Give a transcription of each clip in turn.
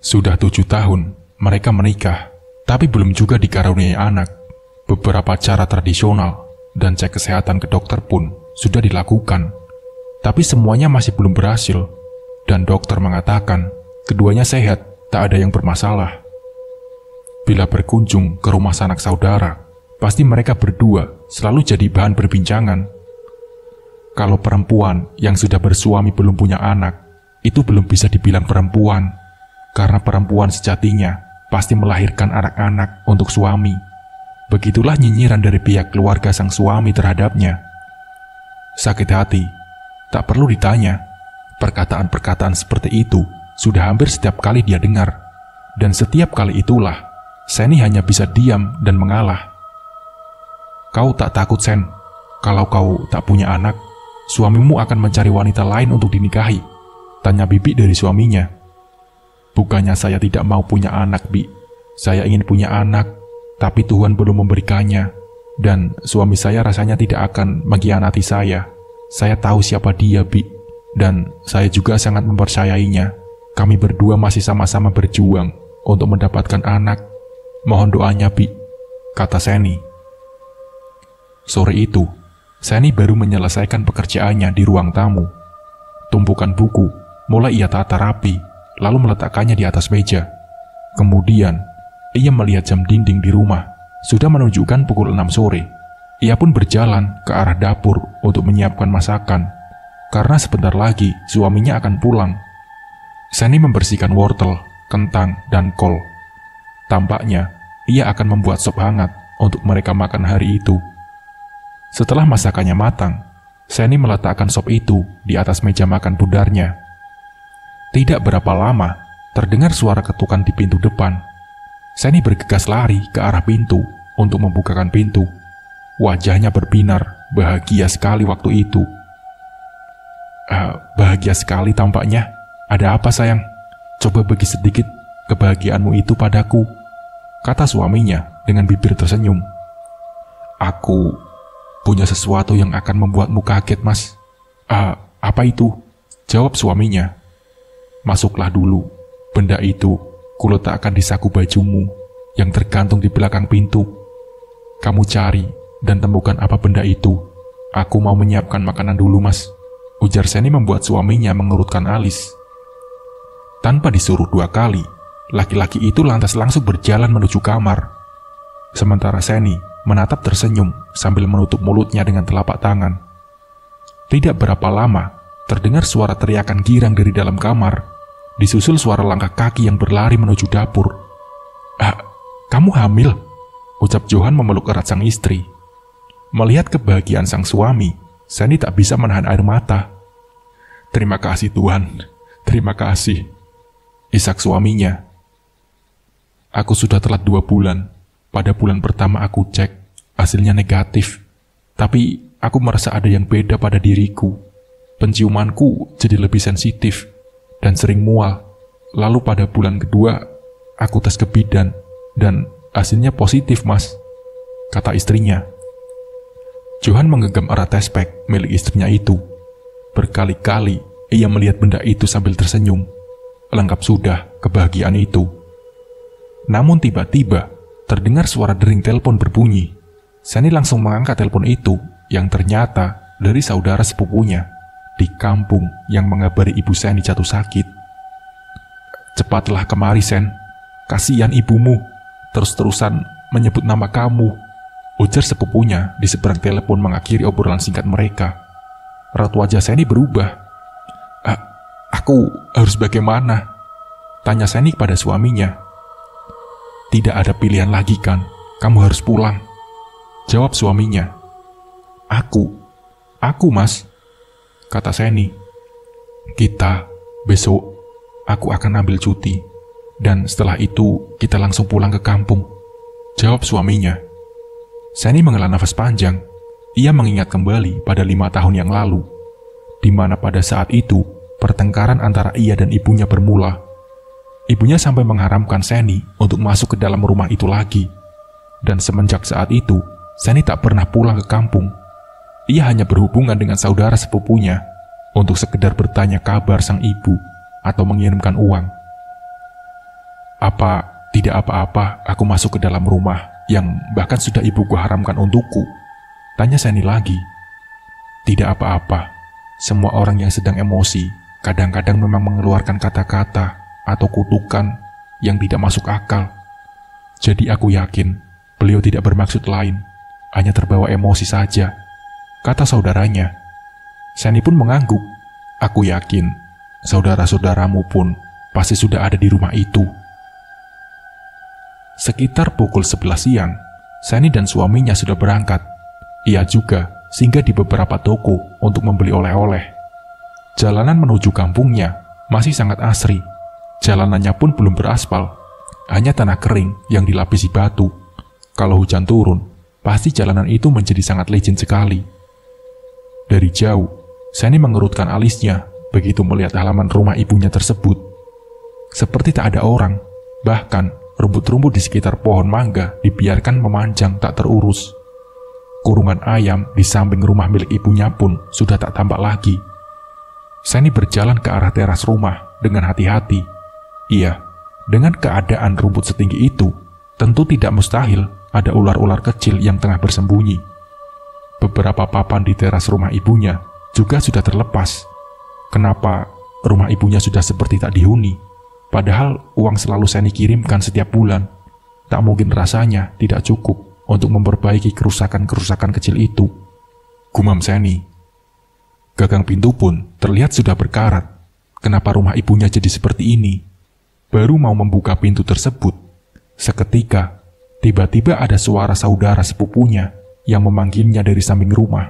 Sudah 7 tahun mereka menikah, tapi belum juga dikaruniai anak. Beberapa cara tradisional dan cek kesehatan ke dokter pun sudah dilakukan, tapi semuanya masih belum berhasil. Dan dokter mengatakan keduanya sehat, tak ada yang bermasalah. Bila berkunjung ke rumah sanak saudara, pasti mereka berdua selalu jadi bahan perbincangan. Kalau perempuan yang sudah bersuami belum punya anak, itu belum bisa dibilang perempuan, karena perempuan sejatinya pasti melahirkan anak-anak untuk suami. Begitulah nyinyiran dari pihak keluarga sang suami terhadapnya. Sakit hati, tak perlu ditanya. Perkataan-perkataan seperti itu sudah hampir setiap kali dia dengar. Dan setiap kali itulah, Seni hanya bisa diam dan mengalah. "Kau tak takut, Sen, kalau kau tak punya anak, suamimu akan mencari wanita lain untuk dinikahi?" tanya Bibi dari suaminya. "Bukannya saya tidak mau punya anak, Bi. Saya ingin punya anak, tapi Tuhan belum memberikannya. Dan suami saya rasanya tidak akan mengkhianati saya. Saya tahu siapa dia, Bi. Dan saya juga sangat mempercayainya. Kami berdua masih sama-sama berjuang untuk mendapatkan anak. Mohon doanya, Bi," kata Seni. Sore itu, Seni baru menyelesaikan pekerjaannya di ruang tamu. Tumpukan buku mulai ia tata rapi, lalu meletakkannya di atas meja. Kemudian, ia melihat jam dinding di rumah sudah menunjukkan pukul 6 sore. Ia pun berjalan ke arah dapur untuk menyiapkan masakan, karena sebentar lagi suaminya akan pulang. Seni membersihkan wortel, kentang, dan kol. Tampaknya, ia akan membuat sop hangat untuk mereka makan hari itu. Setelah masakannya matang, Seni meletakkan sop itu di atas meja makan bundarnya. Tidak berapa lama, terdengar suara ketukan di pintu depan. Seni bergegas lari ke arah pintu untuk membukakan pintu. Wajahnya berbinar, bahagia sekali waktu itu. Bahagia sekali tampaknya. Ada apa, sayang? Coba bagi sedikit kebahagiaanmu itu padaku," kata suaminya dengan bibir tersenyum. "Aku punya sesuatu yang akan membuatmu kaget, Mas." Apa itu?" jawab suaminya. "Masuklah dulu. Benda itu kuletakkan di saku bajumu yang tergantung di belakang pintu. Kamu cari dan temukan apa benda itu. Aku mau menyiapkan makanan dulu, Mas," ujar Seni membuat suaminya mengerutkan alis. Tanpa disuruh 2 kali, laki-laki itu lantas langsung berjalan menuju kamar. Sementara Seni menatap tersenyum sambil menutup mulutnya dengan telapak tangan. Tidak berapa lama, terdengar suara teriakan girang dari dalam kamar, disusul suara langkah kaki yang berlari menuju dapur. Kamu hamil?" ucap Johan memeluk erat sang istri. Melihat kebahagiaan sang suami, Seni tak bisa menahan air mata. "Terima kasih Tuhan, terima kasih," isak suaminya. "Aku sudah telat 2 bulan. Pada bulan pertama aku cek, hasilnya negatif. Tapi aku merasa ada yang beda pada diriku. Penciumanku jadi lebih sensitif dan sering mual. Lalu pada bulan kedua, aku tes ke bidan dan hasilnya positif, Mas," kata istrinya. Johan menggenggam erat tes pack milik istrinya itu. Berkali-kali ia melihat benda itu sambil tersenyum. Lengkap sudah kebahagiaan itu. Namun tiba-tiba terdengar suara dering telepon berbunyi. Seni langsung mengangkat telepon itu, yang ternyata dari saudara sepupunya di kampung yang mengabari ibu Seni jatuh sakit. "Cepatlah kemari, Sen. Kasihan ibumu, terus-terusan menyebut nama kamu," ujar sepupunya di seberang telepon mengakhiri obrolan singkat mereka. Raut wajah Seni berubah. Aku harus bagaimana?" tanya Seni pada suaminya. "Tidak ada pilihan lagi kan, kamu harus pulang," jawab suaminya. Aku Mas," kata Seni. Besok, aku akan ambil cuti, dan setelah itu kita langsung pulang ke kampung," jawab suaminya. Seni menghela nafas panjang. Ia mengingat kembali pada 5 tahun yang lalu, di mana pada saat itu pertengkaran antara ia dan ibunya bermula. Ibunya sampai mengharamkan Seni untuk masuk ke dalam rumah itu lagi. Dan semenjak saat itu, Seni tak pernah pulang ke kampung. Ia hanya berhubungan dengan saudara sepupunya untuk sekedar bertanya kabar sang ibu atau mengirimkan uang. Apa tidak apa-apa aku masuk ke dalam rumah yang bahkan sudah ibuku haramkan untukku? Tanya Seni lagi. Tidak apa-apa. Semua orang yang sedang emosi kadang-kadang memang mengeluarkan kata-kata atau kutukan yang tidak masuk akal. Jadi aku yakin beliau tidak bermaksud lain, hanya terbawa emosi saja, kata saudaranya. Seni pun mengangguk. Aku yakin saudara-saudaramu pun pasti sudah ada di rumah itu. Sekitar pukul 11 siang, Seni dan suaminya sudah berangkat. Ia juga singgah di beberapa toko untuk membeli oleh-oleh. Jalanan menuju kampungnya masih sangat asri. Jalanannya pun belum beraspal, hanya tanah kering yang dilapisi batu. Kalau hujan turun, pasti jalanan itu menjadi sangat licin sekali. Dari jauh, Seni mengerutkan alisnya begitu melihat halaman rumah ibunya tersebut. Seperti tak ada orang, bahkan rumput-rumput di sekitar pohon mangga dibiarkan memanjang tak terurus. Kurungan ayam di samping rumah milik ibunya pun sudah tak tampak lagi. Seni berjalan ke arah teras rumah dengan hati-hati. Iya, dengan keadaan rumput setinggi itu, tentu tidak mustahil ada ular-ular kecil yang tengah bersembunyi. Beberapa papan di teras rumah ibunya juga sudah terlepas. Kenapa rumah ibunya sudah seperti tak dihuni? Padahal uang selalu Seni kirimkan setiap bulan. Tak mungkin rasanya tidak cukup untuk memperbaiki kerusakan-kerusakan kecil itu. Gumam Seni. Gagang pintu pun terlihat sudah berkarat. Kenapa rumah ibunya jadi seperti ini? Baru mau membuka pintu tersebut, seketika tiba-tiba ada suara saudara sepupunya yang memanggilnya dari samping rumah.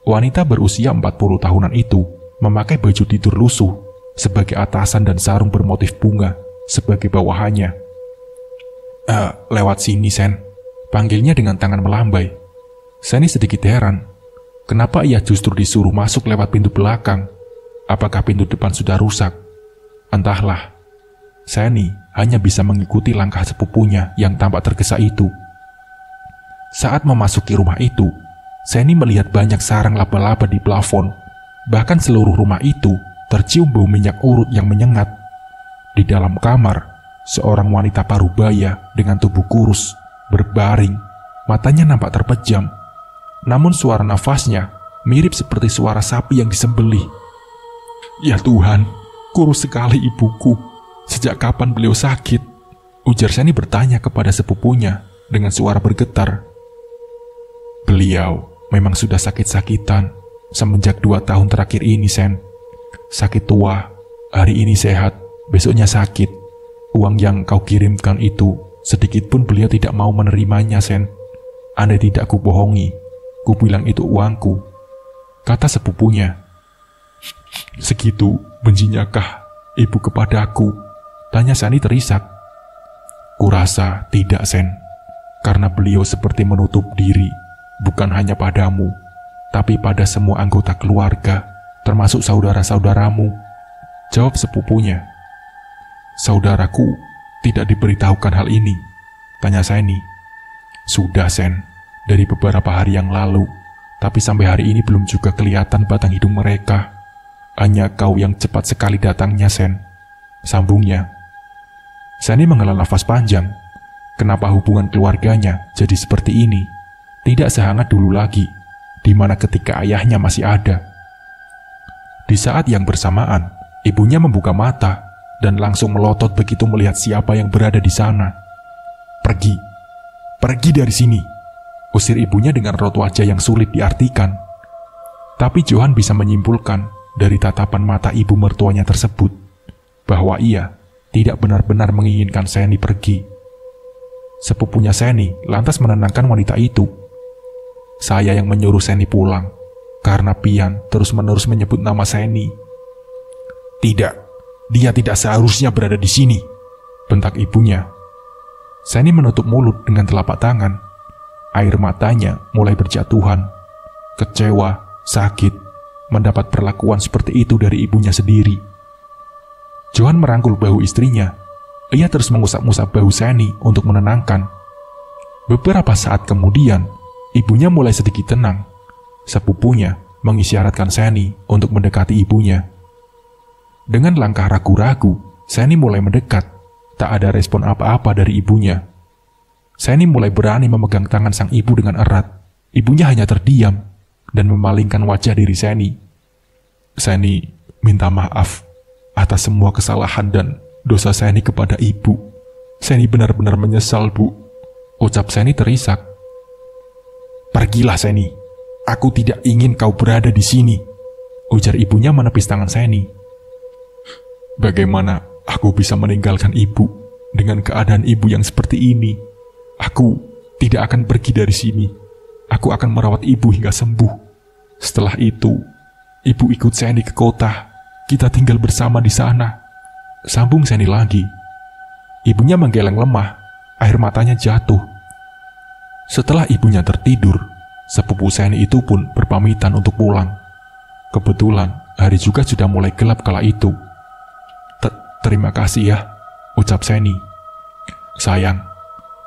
Wanita berusia 40 tahunan itu memakai baju tidur lusuh sebagai atasan dan sarung bermotif bunga sebagai bawahannya. Lewat sini, Sen. Panggilnya dengan tangan melambai. Seni sedikit heran. Kenapa ia justru disuruh masuk lewat pintu belakang? Apakah pintu depan sudah rusak? Entahlah. Seni hanya bisa mengikuti langkah sepupunya yang tampak tergesa itu. Saat memasuki rumah itu, Seni melihat banyak sarang laba-laba di plafon. Bahkan seluruh rumah itu tercium bau minyak urut yang menyengat. Di dalam kamar, seorang wanita parubaya dengan tubuh kurus, berbaring, matanya nampak terpejam. Namun suara nafasnya mirip seperti suara sapi yang disembelih. Ya Tuhan, kurus sekali ibuku. Sejak kapan beliau sakit? Ujar Seni bertanya kepada sepupunya dengan suara bergetar. Beliau memang sudah sakit-sakitan semenjak 2 tahun terakhir ini, Sen. Sakit tua, hari ini sehat, besoknya sakit. Uang yang kau kirimkan itu, sedikit pun beliau tidak mau menerimanya, Sen. Andai tidak kubohongi, ku bilang itu uangku, kata sepupunya. Segitu bencinyakah ibu kepadaku? Tanya Sani terisak. Kurasa tidak, Sen. Karena beliau seperti menutup diri, bukan hanya padamu, tapi pada semua anggota keluarga, termasuk saudara-saudaramu, jawab sepupunya. Saudaraku tidak diberitahukan hal ini, tanya Seni. Sudah, Sen, dari beberapa hari yang lalu, tapi sampai hari ini belum juga kelihatan batang hidung mereka. Hanya kau yang cepat sekali datangnya, Sen, sambungnya. Seni menghela nafas panjang. Kenapa hubungan keluarganya jadi seperti ini? Tidak sehangat dulu lagi, di mana ketika ayahnya masih ada. Di saat yang bersamaan, ibunya membuka mata dan langsung melotot begitu melihat siapa yang berada di sana. Pergi, pergi dari sini, usir ibunya dengan raut wajah yang sulit diartikan. Tapi Johan bisa menyimpulkan dari tatapan mata ibu mertuanya tersebut bahwa ia tidak benar-benar menginginkan Seni pergi. Sepupunya Seni lantas menenangkan wanita itu. Saya yang menyuruh Seni pulang, karena Pian terus-menerus menyebut nama Seni. Tidak, dia tidak seharusnya berada di sini, bentak ibunya. Seni menutup mulut dengan telapak tangan. Air matanya mulai berjatuhan. Kecewa, sakit, mendapat perlakuan seperti itu dari ibunya sendiri. Johan merangkul bahu istrinya. Ia terus mengusap-ngusap bahu Seni untuk menenangkan. Beberapa saat kemudian, ibunya mulai sedikit tenang. Sepupunya mengisyaratkan Seni untuk mendekati ibunya. Dengan langkah ragu-ragu, Seni mulai mendekat. Tak ada respon apa-apa dari ibunya. Seni mulai berani memegang tangan sang ibu dengan erat. Ibunya hanya terdiam dan memalingkan wajah diri Seni. Seni minta maaf atas semua kesalahan dan dosa Seni kepada ibu. Seni benar-benar menyesal, Bu. Ucap Seni terisak. Pergilah, Seni. Aku tidak ingin kau berada di sini. Ujar ibunya menepis tangan Seni. Bagaimana aku bisa meninggalkan ibu dengan keadaan ibu yang seperti ini? Aku tidak akan pergi dari sini. Aku akan merawat ibu hingga sembuh. Setelah itu, ibu ikut Seni ke kota. Kita tinggal bersama di sana. Sambung Seni lagi. Ibunya menggeleng lemah, air matanya jatuh. Setelah ibunya tertidur, sepupu Seni itu pun berpamitan untuk pulang. Kebetulan hari juga sudah mulai gelap kala itu. Terima kasih ya, ucap Seni. Sayang,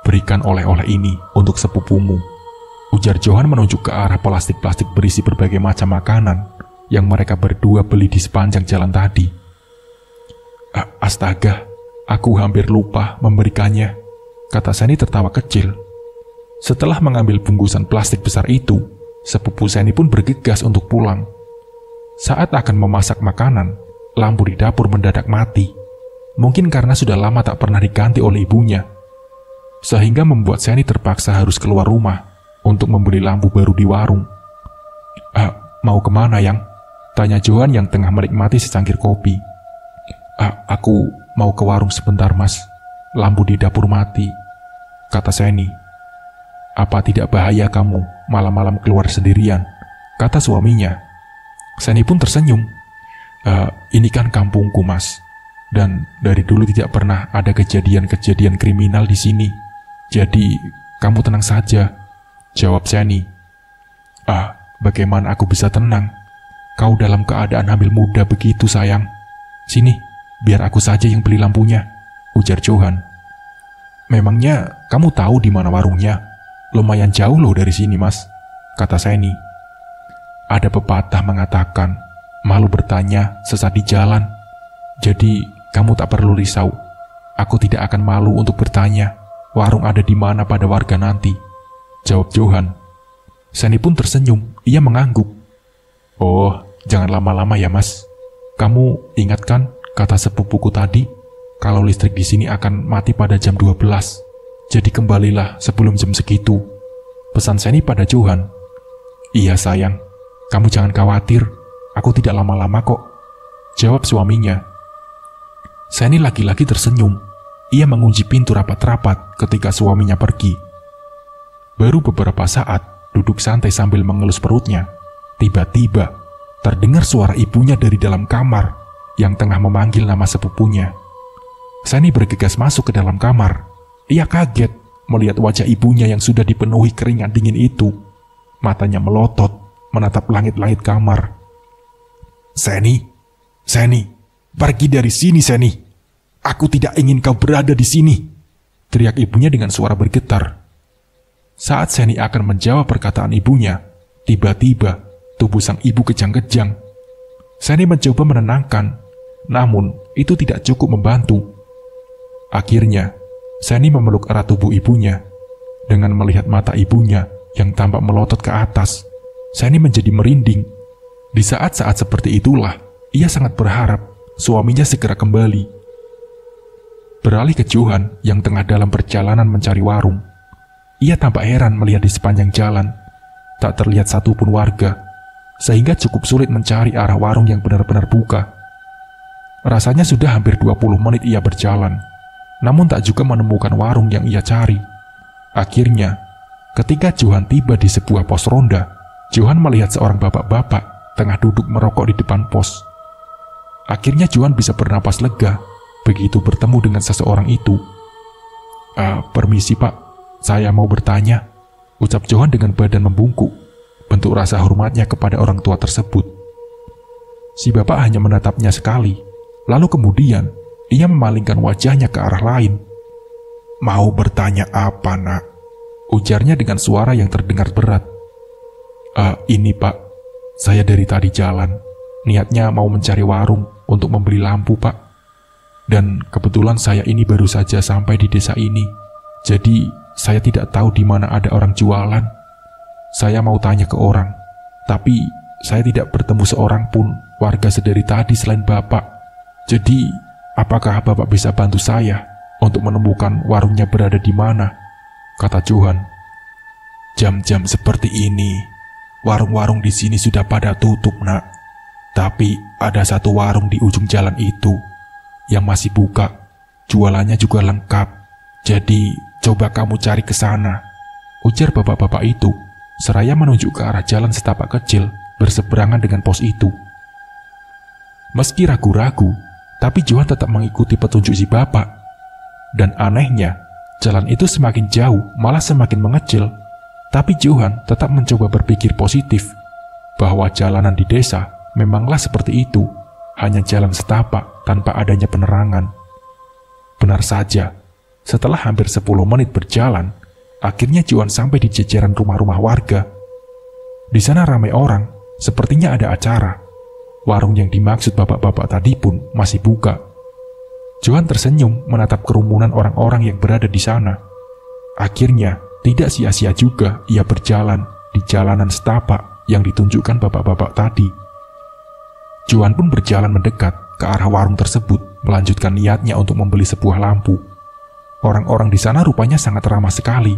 berikan oleh-oleh ini untuk sepupumu. Ujar Johan menunjuk ke arah plastik-plastik berisi berbagai macam makanan yang mereka berdua beli di sepanjang jalan tadi. Astaga, aku hampir lupa memberikannya, kata Seni tertawa kecil. Setelah mengambil bungkusan plastik besar itu, sepupu Seni pun bergegas untuk pulang. Saat akan memasak makanan, lampu di dapur mendadak mati. Mungkin karena sudah lama tak pernah diganti oleh ibunya, sehingga membuat Seni terpaksa harus keluar rumah untuk membeli lampu baru di warung. Mau kemana, Yang? Tanya Johan yang tengah menikmati secangkir kopi. Aku mau ke warung sebentar, Mas. Lampu di dapur mati, kata Seni. Apa tidak bahaya kamu malam-malam keluar sendirian? Kata suaminya. Seni pun tersenyum. Ini kan kampungku, Mas. Dan dari dulu tidak pernah ada kejadian-kejadian kriminal di sini. Jadi, kamu tenang saja, jawab Seni. Bagaimana aku bisa tenang? Kau dalam keadaan hamil muda begitu, sayang. Sini, biar aku saja yang beli lampunya, ujar Johan. Memangnya kamu tahu di mana warungnya? Lumayan jauh loh dari sini, Mas, kata Seni. Ada pepatah mengatakan, malu bertanya sesat di jalan. Jadi, kamu tak perlu risau. Aku tidak akan malu untuk bertanya warung ada di mana pada warga nanti, jawab Johan. Seni pun tersenyum, ia mengangguk. Oh, jangan lama-lama ya, Mas. Kamu ingat kan kata sepupuku tadi, kalau listrik di sini akan mati pada jam 12. Jadi kembalilah sebelum jam segitu, pesan Seni pada Johan. Iya sayang, kamu jangan khawatir, aku tidak lama-lama kok, jawab suaminya. Seni lagi-lagi tersenyum. Ia mengunci pintu rapat-rapat ketika suaminya pergi. Baru beberapa saat duduk santai sambil mengelus perutnya, tiba-tiba terdengar suara ibunya dari dalam kamar yang tengah memanggil nama sepupunya. Seni bergegas masuk ke dalam kamar. Ia kaget melihat wajah ibunya yang sudah dipenuhi keringat dingin itu. Matanya melotot menatap langit-langit kamar. Seni, pergi dari sini, Seni. Aku tidak ingin kau berada di sini, teriak ibunya dengan suara bergetar. Saat Seni akan menjawab perkataan ibunya, tiba-tiba tubuh sang ibu kejang-kejang. Seni mencoba menenangkan, namun itu tidak cukup membantu. Akhirnya, Seni memeluk erat tubuh ibunya. Dengan melihat mata ibunya yang tampak melotot ke atas, Seni menjadi merinding. Di saat-saat seperti itulah, ia sangat berharap suaminya segera kembali. Beralih ke Johan yang tengah dalam perjalanan mencari warung. Ia tampak heran melihat di sepanjang jalan tak terlihat satupun warga, sehingga cukup sulit mencari arah warung yang benar-benar buka. Rasanya sudah hampir 20 menit ia berjalan, namun tak juga menemukan warung yang ia cari. Akhirnya, ketika Johan tiba di sebuah pos ronda, Johan melihat seorang bapak-bapak tengah duduk merokok di depan pos. Akhirnya Johan bisa bernapas lega begitu bertemu dengan seseorang itu. Permisi Pak, saya mau bertanya, ucap Johan dengan badan membungkuk, bentuk rasa hormatnya kepada orang tua tersebut. Si bapak hanya menatapnya sekali, lalu kemudian ia memalingkan wajahnya ke arah lain. Mau bertanya apa, Nak? Ujarnya dengan suara yang terdengar berat. Ini Pak, saya dari tadi jalan, niatnya mau mencari warung untuk membeli lampu Pak. Dan kebetulan saya ini baru saja sampai di desa ini. Jadi saya tidak tahu di mana ada orang jualan. Saya mau tanya ke orang, tapi saya tidak bertemu seorang pun warga sedari tadi selain Bapak. Jadi apakah Bapak bisa bantu saya untuk menemukan warungnya berada di mana? Kata Johan. Jam-jam seperti ini, warung-warung di sini sudah pada tutup, Nak. Tapi ada satu warung di ujung jalan itu yang masih buka. Jualannya juga lengkap. Jadi coba kamu cari ke sana, ujar bapak-bapak itu, seraya menunjuk ke arah jalan setapak kecil berseberangan dengan pos itu. Meski ragu-ragu, tapi Johan tetap mengikuti petunjuk si bapak. Dan anehnya, jalan itu semakin jauh malah semakin mengecil. Tapi Johan tetap mencoba berpikir positif, bahwa jalanan di desa memanglah seperti itu, hanya jalan setapak tanpa adanya penerangan. Benar saja, setelah hampir 10 menit berjalan, akhirnya Johan sampai di jajaran rumah-rumah warga. Di sana ramai orang, sepertinya ada acara. Warung yang dimaksud bapak-bapak tadi pun masih buka. Johan tersenyum menatap kerumunan orang-orang yang berada di sana. Akhirnya, tidak sia-sia juga ia berjalan di jalanan setapak yang ditunjukkan bapak-bapak tadi. Johan pun berjalan mendekat ke arah warung tersebut, melanjutkan niatnya untuk membeli sebuah lampu. Orang-orang di sana rupanya sangat ramah sekali,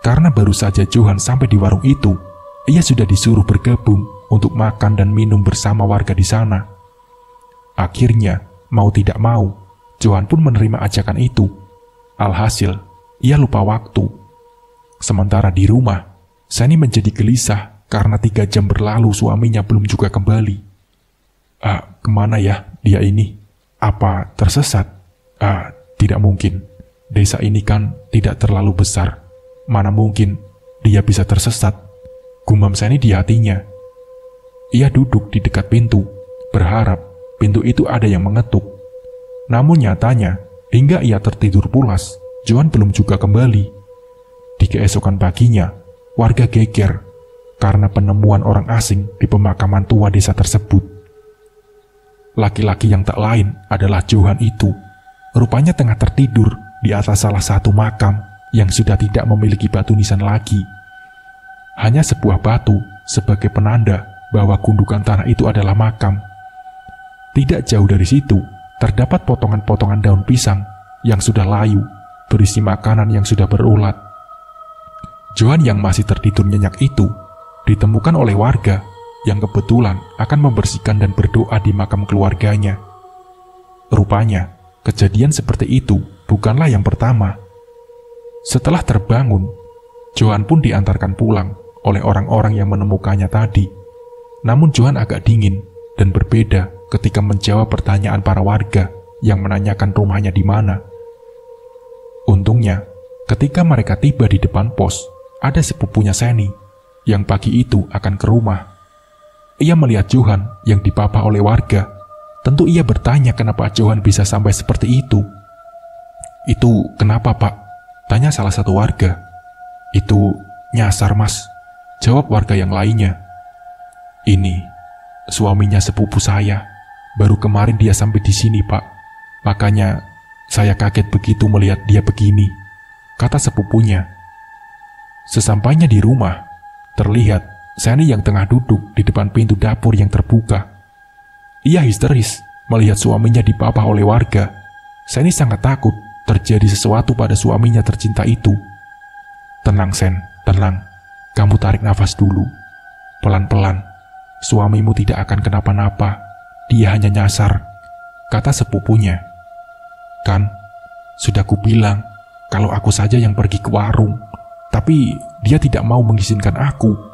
karena baru saja Johan sampai di warung itu, ia sudah disuruh bergabung untuk makan dan minum bersama warga di sana. Akhirnya, mau tidak mau, Johan pun menerima ajakan itu. Alhasil, ia lupa waktu. Sementara di rumah, Seni menjadi gelisah karena 3 jam berlalu suaminya belum juga kembali. Kemana ya dia ini? Apa tersesat? Tidak mungkin. Desa ini kan tidak terlalu besar. Mana mungkin dia bisa tersesat? Gumam Seni di hatinya. Ia duduk di dekat pintu, berharap pintu itu ada yang mengetuk. Namun nyatanya, hingga ia tertidur pulas, Johan belum juga kembali. Di keesokan paginya, warga geger karena penemuan orang asing di pemakaman tua desa tersebut. Laki-laki yang tak lain adalah Johan itu. Rupanya tengah tertidur di atas salah satu makam yang sudah tidak memiliki batu nisan lagi. Hanya sebuah batu sebagai penanda bahwa gundukan tanah itu adalah makam. Tidak jauh dari situ, terdapat potongan-potongan daun pisang yang sudah layu, berisi makanan yang sudah berulat. Johan yang masih tertidur nyenyak itu ditemukan oleh warga yang kebetulan akan membersihkan dan berdoa di makam keluarganya. Rupanya, kejadian seperti itu bukanlah yang pertama. Setelah terbangun, Johan pun diantarkan pulang oleh orang-orang yang menemukannya tadi. Namun Johan agak dingin dan berbeda ketika menjawab pertanyaan para warga yang menanyakan rumahnya di mana. Untungnya, ketika mereka tiba di depan pos, ada sepupunya Seni yang pagi itu akan ke rumah. Ia melihat Johan yang dipapah oleh warga. Tentu ia bertanya kenapa Johan bisa sampai seperti itu. "Itu kenapa, Pak?" tanya salah satu warga. "Itu nyasar, Mas," jawab warga yang lainnya. "Ini suaminya sepupu saya. Baru kemarin dia sampai di sini, Pak. Makanya saya kaget begitu melihat dia begini," kata sepupunya. Sesampainya di rumah, terlihat Seni yang tengah duduk di depan pintu dapur yang terbuka. Ia histeris melihat suaminya dipapah oleh warga. Seni sangat takut terjadi sesuatu pada suaminya tercinta itu. "Tenang, Sen, tenang. Kamu tarik nafas dulu. Pelan-pelan. Suamimu tidak akan kenapa-napa. Dia hanya nyasar," kata sepupunya. "Kan, sudah kubilang kalau aku saja yang pergi ke warung. Tapi dia tidak mau mengizinkan aku,"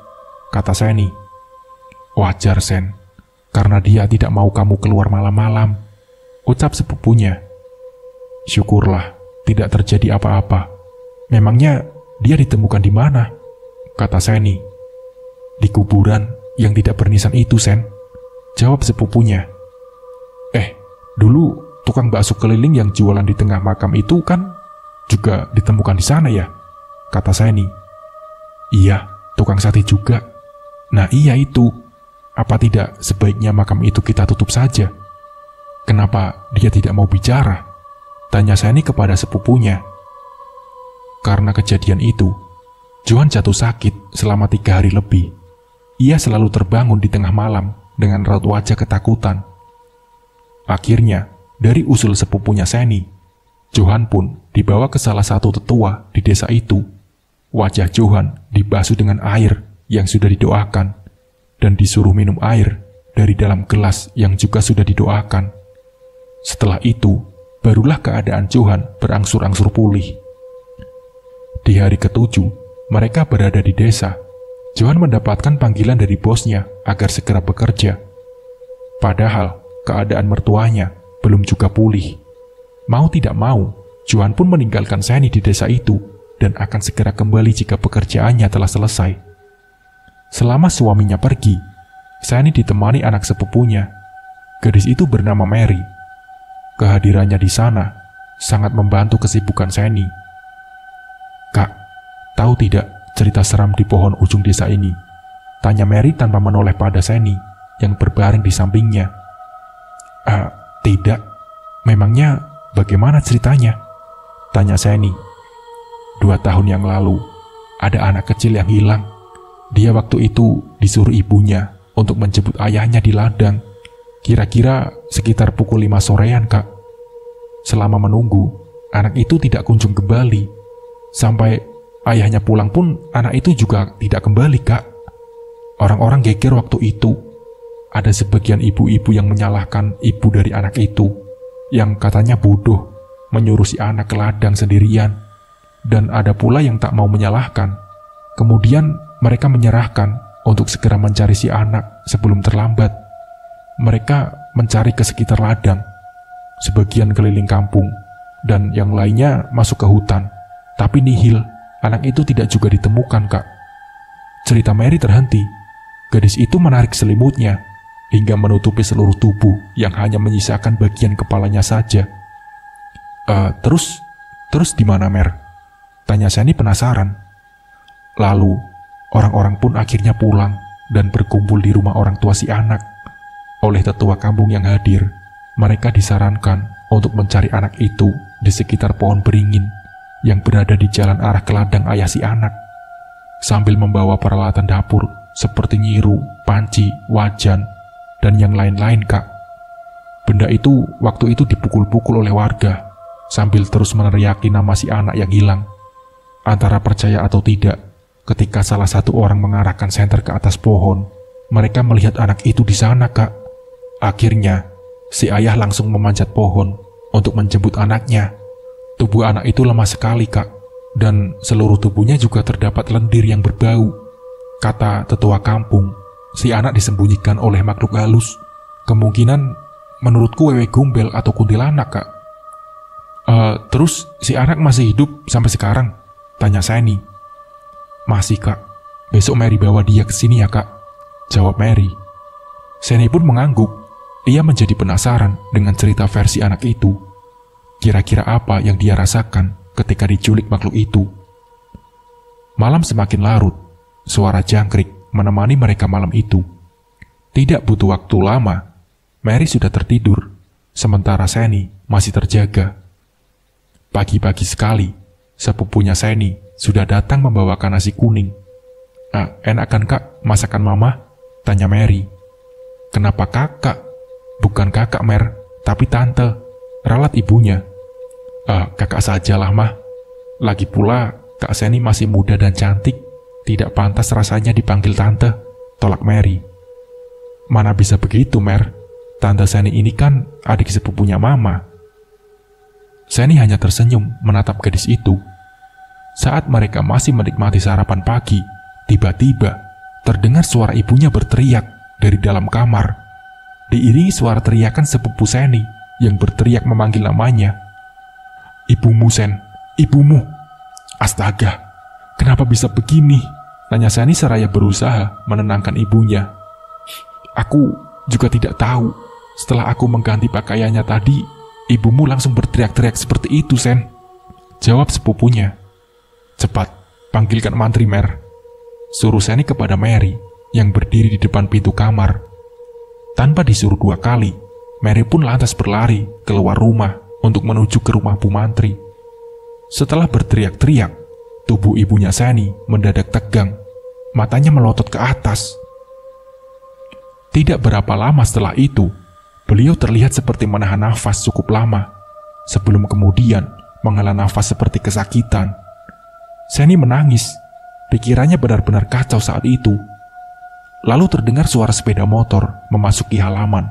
kata Seni. "Wajar, Sen, karena dia tidak mau kamu keluar malam-malam," ucap sepupunya. "Syukurlah tidak terjadi apa-apa. Memangnya dia ditemukan di mana?" kata Seni. "Di kuburan yang tidak bernisan itu, Sen," jawab sepupunya. Dulu tukang bakso keliling yang jualan di tengah makam itu kan juga ditemukan di sana ya?" kata Seni. "Iya, tukang sate juga." "Nah iya itu. Apa tidak sebaiknya makam itu kita tutup saja? Kenapa dia tidak mau bicara?" Tanya Seni kepada sepupunya. Karena kejadian itu, Johan jatuh sakit selama 3 hari lebih. Ia selalu terbangun di tengah malam dengan raut wajah ketakutan. Akhirnya, dari usul sepupunya Seni, Johan pun dibawa ke salah satu tetua di desa itu. Wajah Johan dibasuh dengan air yang sudah didoakan dan disuruh minum air dari dalam gelas yang juga sudah didoakan. Setelah itu, barulah keadaan Johan berangsur-angsur pulih. Di hari ke-7, mereka berada di desa. Johan mendapatkan panggilan dari bosnya agar segera bekerja. Padahal, keadaan mertuanya belum juga pulih. Mau tidak mau, Johan pun meninggalkan Seni di desa itu dan akan segera kembali jika pekerjaannya telah selesai. Selama suaminya pergi, Seni ditemani anak sepupunya. Gadis itu bernama Mary. Kehadirannya di sana sangat membantu kesibukan Seni. "Kak, tahu tidak cerita seram di pohon ujung desa ini?" tanya Mary tanpa menoleh pada Seni yang berbaring di sampingnya. Tidak. Memangnya bagaimana ceritanya?" tanya Seni. 2 tahun yang lalu, ada anak kecil yang hilang. Dia waktu itu disuruh ibunya untuk menjemput ayahnya di ladang. Kira-kira sekitar pukul 5 sorean, Kak. Selama menunggu, anak itu tidak kunjung kembali. Sampai ayahnya pulang pun anak itu juga tidak kembali, Kak. Orang-orang geger waktu itu. Ada sebagian ibu-ibu yang menyalahkan ibu dari anak itu, yang katanya bodoh menyuruh si anak ke ladang sendirian. Dan ada pula yang tak mau menyalahkan. Kemudian mereka menyerahkan untuk segera mencari si anak sebelum terlambat. Mereka mencari ke sekitar ladang, sebagian keliling kampung, dan yang lainnya masuk ke hutan. Tapi nihil, anak itu tidak juga ditemukan, Kak. Cerita Mary terhenti. Gadis itu menarik selimutnya hingga menutupi seluruh tubuh yang hanya menyisakan bagian kepalanya saja. Terus di mana, Mer?" tanya Seni penasaran. Lalu, orang-orang pun akhirnya pulang dan berkumpul di rumah orang tua si anak. Oleh tetua kampung yang hadir, mereka disarankan untuk mencari anak itu di sekitar pohon beringin yang berada di jalan arah ke ladang ayah si anak, sambil membawa peralatan dapur seperti nyiru, panci, wajan, dan yang lain-lain, Kak. Benda itu waktu itu dipukul-pukul oleh warga sambil terus meneriaki nama si anak yang hilang. Antara percaya atau tidak, ketika salah satu orang mengarahkan senter ke atas pohon, mereka melihat anak itu di sana, Kak. Akhirnya, si ayah langsung memanjat pohon untuk menjemput anaknya. Tubuh anak itu lemah sekali, Kak, dan seluruh tubuhnya juga terdapat lendir yang berbau. Kata tetua kampung, si anak disembunyikan oleh makhluk halus. Kemungkinan menurutku wewe gombel atau kuntilanak, Kak. Terus si anak masih hidup sampai sekarang?" tanya Seni. "Masih, Kak. Besok Mary bawa dia ke sini ya, Kak," jawab Mary. Seni pun mengangguk. Ia menjadi penasaran dengan cerita versi anak itu. Kira-kira apa yang dia rasakan ketika diculik makhluk itu. Malam semakin larut. Suara jangkrik menemani mereka malam itu. Tidak butuh waktu lama, Mary sudah tertidur, sementara Seni masih terjaga. Pagi-pagi sekali, sepupunya Seni sudah datang membawakan nasi kuning. Enak kan, Kak, masakan Mama?" tanya Mary. "Kenapa kakak?" "Bukan kakak, Mer, tapi tante," ralat ibunya. Kakak sajalah, Mah. Lagi pula, Kak Seni masih muda dan cantik, tidak pantas rasanya dipanggil tante," tolak Mary. "Mana bisa begitu, Mer? Tante Seni ini kan adik sepupunya Mama." Seni hanya tersenyum menatap gadis itu. Saat mereka masih menikmati sarapan pagi, tiba-tiba terdengar suara ibunya berteriak dari dalam kamar. Diiringi suara teriakan sepupu Seni yang berteriak memanggil namanya. "Ibumu, Sen, ibumu." "Astaga, kenapa bisa begini?" tanya Seni seraya berusaha menenangkan ibunya. "Aku juga tidak tahu. Setelah aku mengganti pakaiannya tadi, ibumu langsung berteriak-teriak seperti itu, Sen," jawab sepupunya. "Cepat, panggilkan mantri, Mer," suruh Seni kepada Mary yang berdiri di depan pintu kamar. Tanpa disuruh 2 kali, Mary pun lantas berlari keluar rumah untuk menuju ke rumah Bu Mantri. Setelah berteriak-teriak, tubuh ibunya Seni mendadak tegang, matanya melotot ke atas. Tidak berapa lama setelah itu, beliau terlihat seperti menahan nafas cukup lama, sebelum kemudian menghela nafas seperti kesakitan. Seni menangis, pikirannya benar-benar kacau saat itu. Lalu terdengar suara sepeda motor memasuki halaman,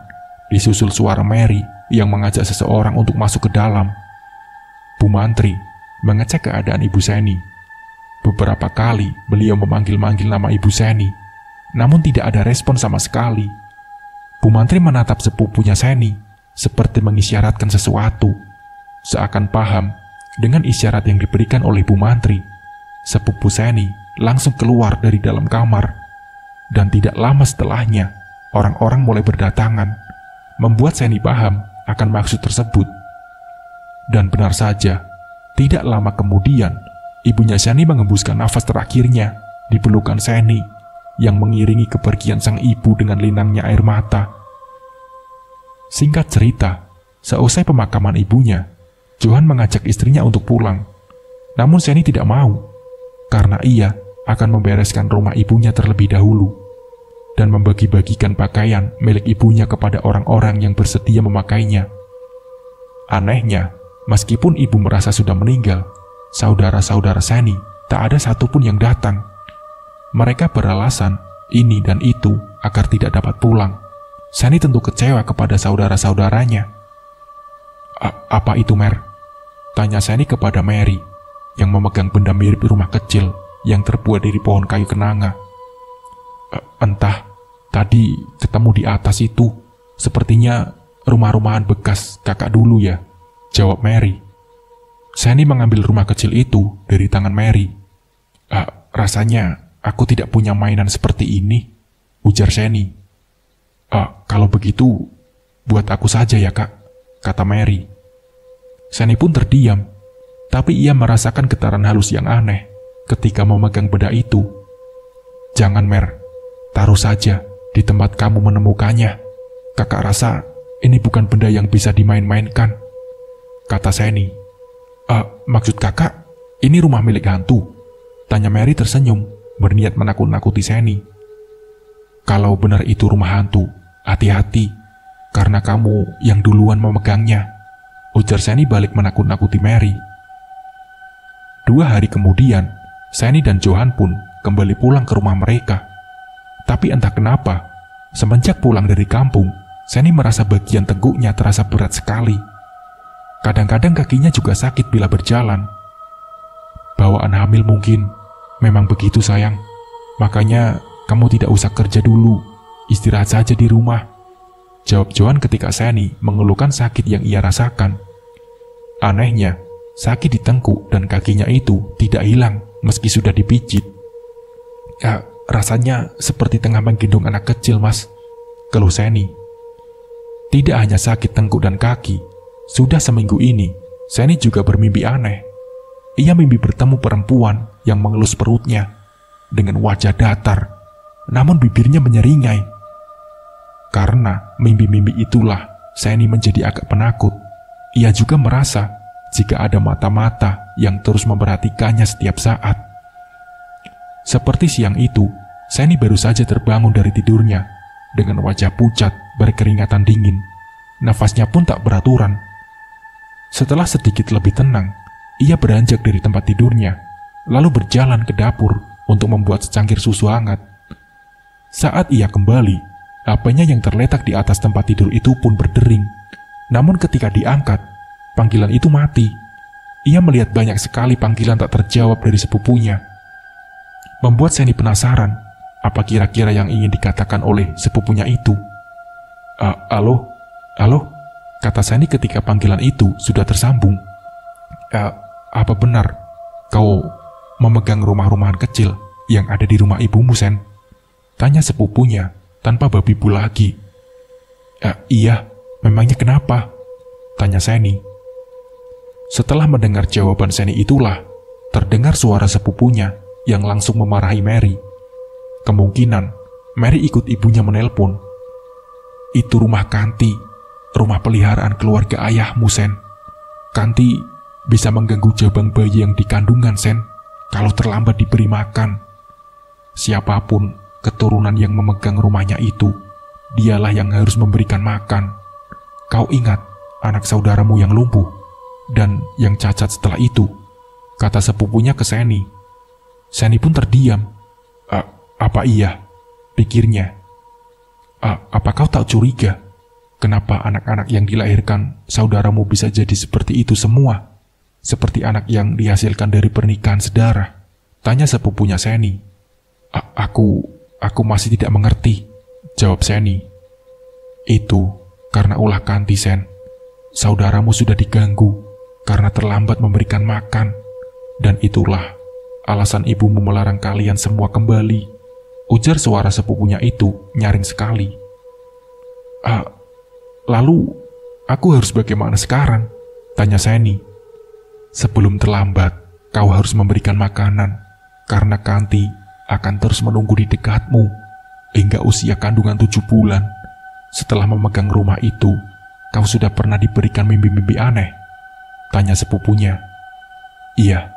disusul suara Mary yang mengajak seseorang untuk masuk ke dalam. Bu Mantri mengecek keadaan Ibu Seni. Beberapa kali beliau memanggil-manggil nama Ibu Seni, namun tidak ada respon sama sekali. Bu Mantri menatap sepupunya Seni seperti mengisyaratkan sesuatu. Seakan paham dengan isyarat yang diberikan oleh Bu Mantri, sepupu Seni langsung keluar dari dalam kamar. Dan tidak lama setelahnya, orang-orang mulai berdatangan, membuat Seni paham akan maksud tersebut. Dan benar saja, tidak lama kemudian, ibunya Seni mengembuskan nafas terakhirnya di pelukan Seni yang mengiringi kepergian sang ibu dengan linangnya air mata. Singkat cerita, seusai pemakaman ibunya, Johan mengajak istrinya untuk pulang. Namun Seni tidak mau, karena ia akan membereskan rumah ibunya terlebih dahulu dan membagi-bagikan pakaian milik ibunya kepada orang-orang yang bersedia memakainya. Anehnya, meskipun ibu merasa sudah meninggal, saudara-saudara Seni tak ada satupun yang datang. Mereka beralasan ini dan itu agar tidak dapat pulang. Seni tentu kecewa kepada saudara-saudaranya. Apa itu, Mer? Tanya Seni kepada Mary yang memegang benda mirip rumah kecil yang terbuat dari pohon kayu kenanga. Entah, tadi ketemu di atas itu. Sepertinya rumah-rumahan bekas kakak dulu ya, jawab Mary. Seni mengambil rumah kecil itu dari tangan Mary. Rasanya aku tidak punya mainan seperti ini, ujar Seni. Kalau begitu, buat aku saja ya kak, kata Mary. Seni pun terdiam, tapi ia merasakan getaran halus yang aneh ketika memegang benda itu. Jangan, Mer, taruh saja di tempat kamu menemukannya. Kakak rasa ini bukan benda yang bisa dimain-mainkan, kata Seni. Maksud kakak, ini rumah milik hantu? Tanya Mary tersenyum, berniat menakut-nakuti Seni. Kalau benar itu rumah hantu, hati-hati, karena kamu yang duluan memegangnya, ujar Seni balik menakut-nakuti Mary. 2 hari kemudian, Seni dan Johan pun kembali pulang ke rumah mereka. Tapi entah kenapa, semenjak pulang dari kampung, Seni merasa bagian tengkuknya terasa berat sekali. Kadang-kadang kakinya juga sakit bila berjalan. Bawaan hamil mungkin, memang begitu sayang. Makanya kamu tidak usah kerja dulu, istirahat saja di rumah, jawab Johan ketika Seni mengeluhkan sakit yang ia rasakan. Anehnya, sakit di tengkuk dan kakinya itu tidak hilang meski sudah dipijit. Rasanya seperti tengah menggendong anak kecil, Mas, keluh Seni. Tidak hanya sakit tengkuk dan kaki, sudah seminggu ini Seni juga bermimpi aneh. Ia mimpi bertemu perempuan yang mengelus perutnya dengan wajah datar, namun bibirnya menyeringai. Karena mimpi-mimpi itulah Seni menjadi agak penakut. Ia juga merasa jika ada mata-mata yang terus memperhatikannya setiap saat. Seperti siang itu, Seni baru saja terbangun dari tidurnya dengan wajah pucat berkeringatan dingin. Nafasnya pun tak beraturan. Setelah sedikit lebih tenang, ia beranjak dari tempat tidurnya, lalu berjalan ke dapur untuk membuat secangkir susu hangat. Saat ia kembali, HP-nya yang terletak di atas tempat tidur itu pun berdering. Namun ketika diangkat, panggilan itu mati. Ia melihat banyak sekali panggilan tak terjawab dari sepupunya. Membuat Seni penasaran, apa kira-kira yang ingin dikatakan oleh sepupunya itu. Halo? Halo? Kata Seni ketika panggilan itu sudah tersambung. Apa benar kau memegang rumah-rumahan kecil yang ada di rumah ibumu, Sen? Tanya sepupunya tanpa babi bu lagi. Iya, memangnya kenapa? Tanya Seni. Setelah mendengar jawaban Seni itulah, terdengar suara sepupunya yang langsung memarahi Mary. Kemungkinan Mary ikut ibunya menelpon. Itu rumah Kanti, rumah peliharaan keluarga ayahmu, Sen. Kanti bisa mengganggu jabang bayi yang dikandungan, Sen, kalau terlambat diberi makan. Siapapun keturunan yang memegang rumahnya itu, dialah yang harus memberikan makan. Kau ingat anak saudaramu yang lumpuh dan yang cacat setelah itu, kata sepupunya ke Seni. Seni pun terdiam. Apa iya? Pikirnya. Apa kau tak curiga? Kenapa anak-anak yang dilahirkan saudaramu bisa jadi seperti itu semua? Seperti anak yang dihasilkan dari pernikahan sedarah? Tanya sepupunya Seni. Aku masih tidak mengerti, jawab Seni. Itu karena ulah Kanti, Sen. Saudaramu sudah diganggu karena terlambat memberikan makan. Dan itulah alasan ibumu melarang kalian semua kembali, ujar suara sepupunya itu nyaring sekali. Lalu aku harus bagaimana sekarang? Tanya Seni. Sebelum terlambat, kau harus memberikan makanan, karena Kanti akan terus menunggu di dekatmu hingga usia kandungan 7 bulan. Setelah memegang rumah itu, kau sudah pernah diberikan mimpi-mimpi aneh? Tanya sepupunya. Iya,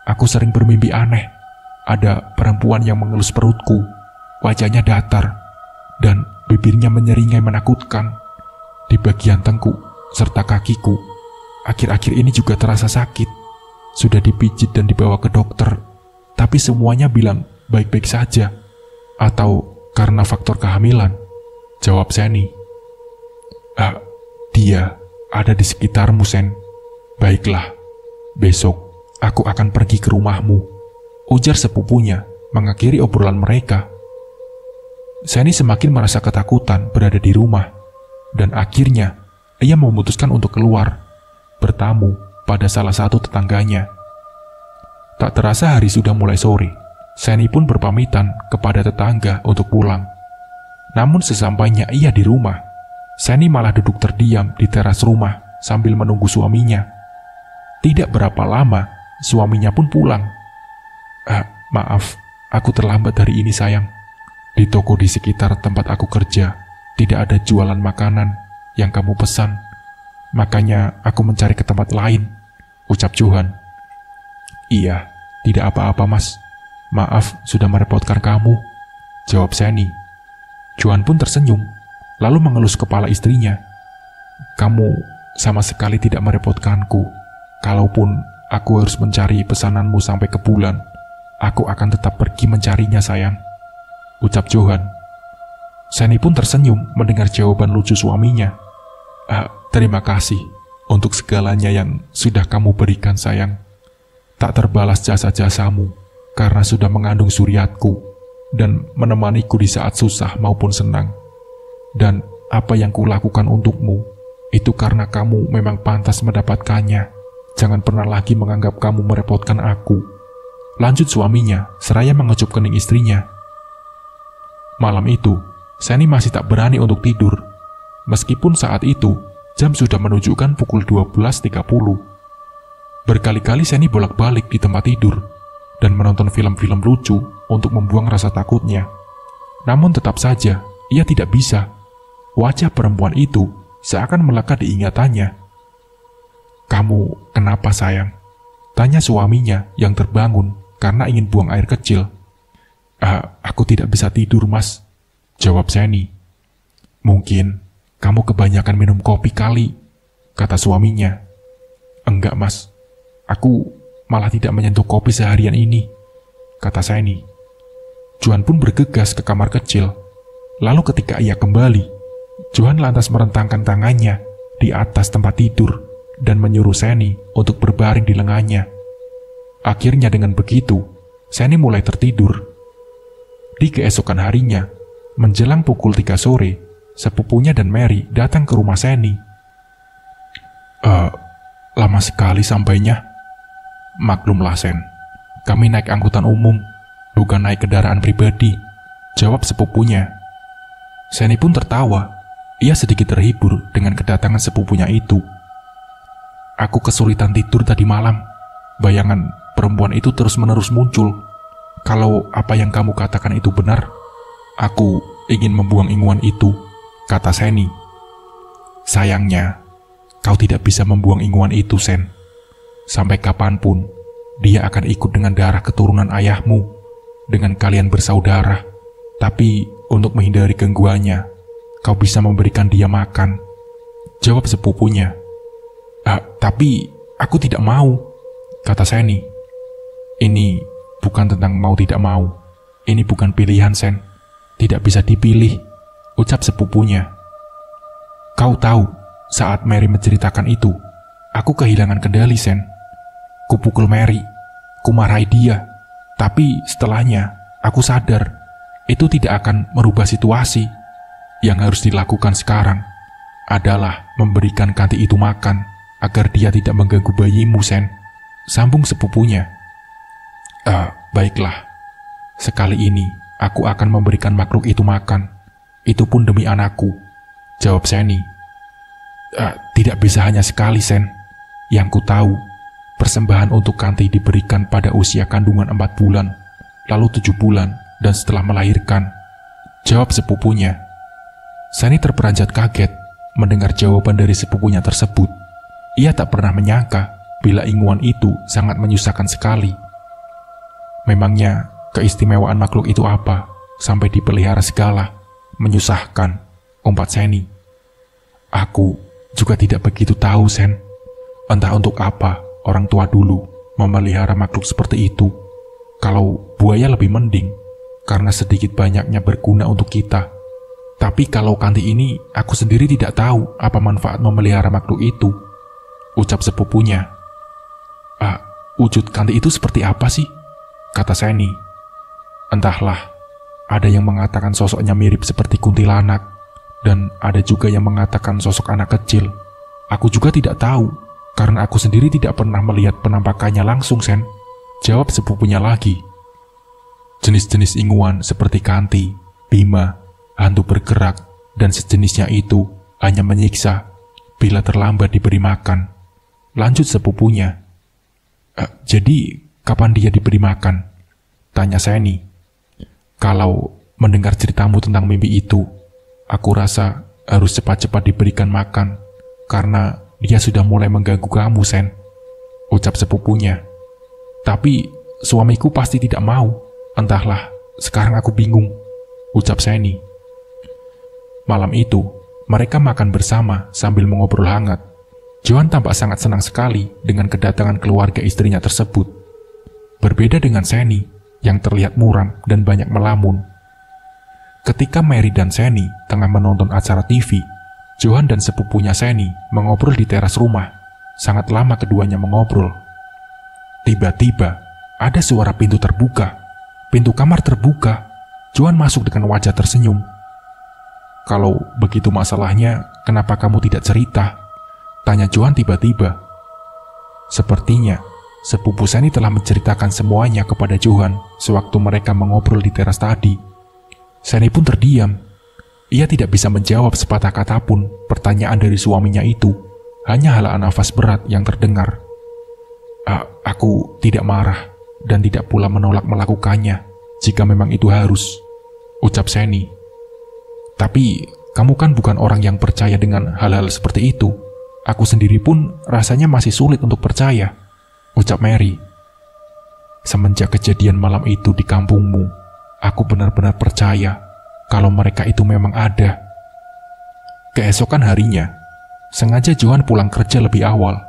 aku sering bermimpi aneh. Ada perempuan yang mengelus perutku, wajahnya datar, dan bibirnya menyeringai menakutkan. Di bagian tengkuk serta kakiku, akhir-akhir ini juga terasa sakit. Sudah dipijit dan dibawa ke dokter, tapi semuanya bilang baik-baik saja. Atau karena faktor kehamilan, jawab Seni. Dia ada di sekitarmu, Sen. Baiklah, besok aku akan pergi ke rumahmu, ujar sepupunya mengakhiri obrolan mereka. Seni semakin merasa ketakutan berada di rumah, dan akhirnya ia memutuskan untuk keluar, bertamu pada salah satu tetangganya. Tak terasa hari sudah mulai sore. Seni pun berpamitan kepada tetangga untuk pulang. Namun sesampainya ia di rumah, Seni malah duduk terdiam di teras rumah sambil menunggu suaminya. Tidak berapa lama, suaminya pun pulang. Maaf, aku terlambat hari ini, sayang. Di toko di sekitar tempat aku kerja, tidak ada jualan makanan yang kamu pesan. Makanya aku mencari ke tempat lain, ucap Johan. Iya, tidak apa-apa, Mas. Maaf sudah merepotkan kamu, jawab Seni. Johan pun tersenyum, lalu mengelus kepala istrinya. Kamu sama sekali tidak merepotkanku. Kalaupun aku harus mencari pesananmu sampai ke bulan, aku akan tetap pergi mencarinya, sayang, ucap Johan. Seni pun tersenyum mendengar jawaban lucu suaminya. Terima kasih untuk segalanya yang sudah kamu berikan, sayang. Tak terbalas jasa-jasamu karena sudah mengandung zuriatku dan menemaniku di saat susah maupun senang. Dan apa yang kulakukan untukmu, itu karena kamu memang pantas mendapatkannya. Jangan pernah lagi menganggap kamu merepotkan aku, lanjut suaminya seraya mengecup kening istrinya. Malam itu, Seni masih tak berani untuk tidur. Meskipun saat itu, jam sudah menunjukkan pukul 12.30. Berkali-kali Seni bolak-balik di tempat tidur dan menonton film-film lucu untuk membuang rasa takutnya. Namun tetap saja, ia tidak bisa. Wajah perempuan itu seakan melekat di ingatannya. Kamu kenapa, sayang? Tanya suaminya yang terbangun karena ingin buang air kecil. Aku tidak bisa tidur, Mas, jawab Seni. Mungkin kamu kebanyakan minum kopi kali, kata suaminya. Enggak, Mas, aku malah tidak menyentuh kopi seharian ini, kata Seni. Johan pun bergegas ke kamar kecil. Lalu ketika ia kembali, Johan lantas merentangkan tangannya di atas tempat tidur dan menyuruh Seni untuk berbaring di lengannya. Akhirnya dengan begitu, Seni mulai tertidur. Di keesokan harinya, menjelang pukul 3 sore, sepupunya dan Mary datang ke rumah Seni. Lama sekali sampainya. Maklumlah, Sen. Kami naik angkutan umum, bukan naik kendaraan pribadi, jawab sepupunya. Seni pun tertawa. Ia sedikit terhibur dengan kedatangan sepupunya itu. Aku kesulitan tidur tadi malam. Bayangan perempuan itu terus-menerus muncul. Kalau apa yang kamu katakan itu benar, aku ingin membuang inguan itu, kata Seni. Sayangnya, kau tidak bisa membuang inguan itu, Sen. Sampai kapanpun, dia akan ikut dengan darah keturunan ayahmu, dengan kalian bersaudara. Tapi untuk menghindari gangguannya, kau bisa memberikan dia makan, jawab sepupunya. Tapi aku tidak mau, kata Seni. Ini bukan tentang mau tidak mau. Ini bukan pilihan, Sen. Tidak bisa dipilih, ucap sepupunya. Kau tahu, saat Mary menceritakan itu, aku kehilangan kendali, Sen. Kupukul Mary, kumarahi dia. Tapi setelahnya, aku sadar, itu tidak akan merubah situasi. Yang harus dilakukan sekarang adalah memberikan Kanti itu makan, agar dia tidak mengganggu bayimu, Sen, sambung sepupunya. Baiklah. Sekali ini, aku akan memberikan makhluk itu makan. Itu pun demi anakku, jawab Seni. Tidak bisa hanya sekali, Sen. Yang ku tahu, persembahan untuk Kanti diberikan pada usia kandungan 4 bulan, lalu 7 bulan, dan setelah melahirkan, jawab sepupunya. Seni terperanjat kaget mendengar jawaban dari sepupunya tersebut. Ia tak pernah menyangka bila inguan itu sangat menyusahkan sekali. Memangnya keistimewaan makhluk itu apa sampai dipelihara segala, menyusahkan, umpat Seni. Aku juga tidak begitu tahu, Sen. Entah untuk apa orang tua dulu memelihara makhluk seperti itu. Kalau buaya lebih mending, karena sedikit banyaknya berguna untuk kita. Tapi kalau Kanti ini, aku sendiri tidak tahu apa manfaat memelihara makhluk itu, ucap sepupunya. Wujud Kanti itu seperti apa sih? Kata Seni. Entahlah, ada yang mengatakan sosoknya mirip seperti kuntilanak, dan ada juga yang mengatakan sosok anak kecil. Aku juga tidak tahu, karena aku sendiri tidak pernah melihat penampakannya langsung, Sen, jawab sepupunya lagi. Jenis-jenis inguan seperti Kanti, Bima, hantu bergerak, dan sejenisnya itu hanya menyiksa bila terlambat diberi makan, lanjut sepupunya. Jadi, kapan dia diberi makan? Tanya Seni. Kalau mendengar ceritamu tentang mimpi itu, aku rasa harus cepat-cepat diberikan makan, karena dia sudah mulai mengganggu kamu, Sen, ucap sepupunya. Tapi suamiku pasti tidak mau. Entahlah, sekarang aku bingung, ucap Seni. Malam itu, mereka makan bersama sambil mengobrol hangat. Johan tampak sangat senang sekali dengan kedatangan keluarga istrinya tersebut. Berbeda dengan Seni, yang terlihat muram dan banyak melamun. Ketika Mary dan Seni tengah menonton acara TV, Johan dan sepupunya Seni mengobrol di teras rumah. Sangat lama keduanya mengobrol. Tiba-tiba, ada suara pintu terbuka. Pintu kamar terbuka. Johan masuk dengan wajah tersenyum. Kalau begitu masalahnya, kenapa kamu tidak cerita? Tanya Johan tiba-tiba. Sepertinya, sepupu Seni telah menceritakan semuanya kepada Johan sewaktu mereka mengobrol di teras tadi. Seni pun terdiam. Ia tidak bisa menjawab sepatah kata pun pertanyaan dari suaminya itu. Hanya helaan nafas berat yang terdengar. Aku tidak marah dan tidak pula menolak melakukannya jika memang itu harus, ucap Seni. Tapi kamu kan bukan orang yang percaya dengan hal-hal seperti itu. Aku sendiri pun rasanya masih sulit untuk percaya, ucap Mary. Semenjak kejadian malam itu di kampungmu, aku benar-benar percaya kalau mereka itu memang ada. Keesokan harinya, sengaja Johan pulang kerja lebih awal,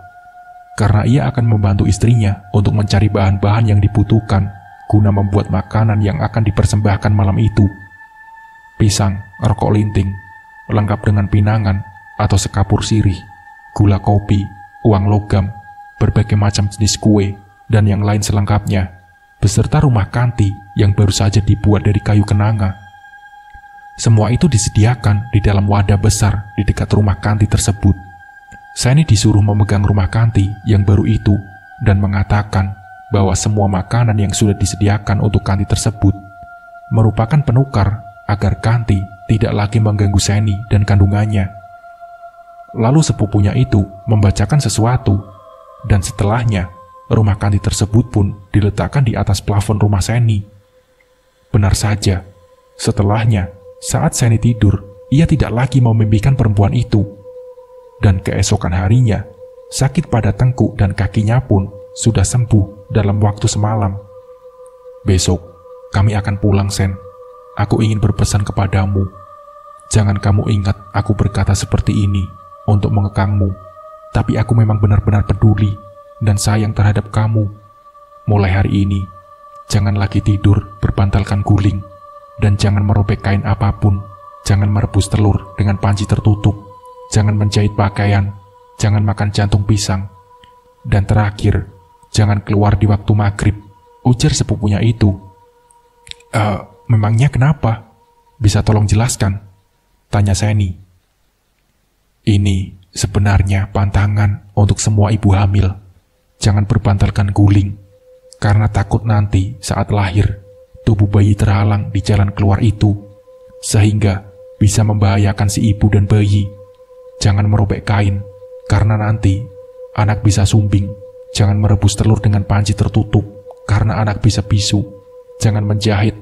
karena ia akan membantu istrinya untuk mencari bahan-bahan yang dibutuhkan guna membuat makanan yang akan dipersembahkan malam itu. Pisang, rokok linting, lengkap dengan pinangan atau sekapur sirih, gula kopi, uang logam, berbagai macam jenis kue, dan yang lain selengkapnya, beserta rumah Kanti yang baru saja dibuat dari kayu kenanga. Semua itu disediakan di dalam wadah besar di dekat rumah Kanti tersebut. Seni disuruh memegang rumah Kanti yang baru itu dan mengatakan bahwa semua makanan yang sudah disediakan untuk Kanti tersebut merupakan penukar agar Kanti tidak lagi mengganggu Seni dan kandungannya. Lalu sepupunya itu membacakan sesuatu, dan setelahnya rumah Kanti tersebut pun diletakkan di atas plafon rumah Seni. Benar saja, setelahnya saat Seni tidur, ia tidak lagi memimpikan perempuan itu. Dan keesokan harinya, sakit pada tengkuk dan kakinya pun sudah sembuh dalam waktu semalam. Besok, kami akan pulang, Sen. Aku ingin berpesan kepadamu. Jangan kamu ingat aku berkata seperti ini untuk mengekangmu. Tapi aku memang benar-benar peduli dan sayang terhadap kamu. Mulai hari ini, jangan lagi tidur berbantalkan guling. Dan jangan merobek kain apapun. Jangan merebus telur dengan panci tertutup. Jangan menjahit pakaian. Jangan makan jantung pisang. Dan terakhir, jangan keluar di waktu maghrib, ujar sepupunya itu. Memangnya kenapa? Bisa tolong jelaskan? Tanya Seni. Ini sebenarnya pantangan untuk semua ibu hamil. Jangan berbantalkan guling, karena takut nanti saat lahir, tubuh bayi terhalang di jalan keluar itu, sehingga bisa membahayakan si ibu dan bayi. Jangan merobek kain, karena nanti anak bisa sumbing. Jangan merebus telur dengan panci tertutup, karena anak bisa bisu. Jangan menjahit,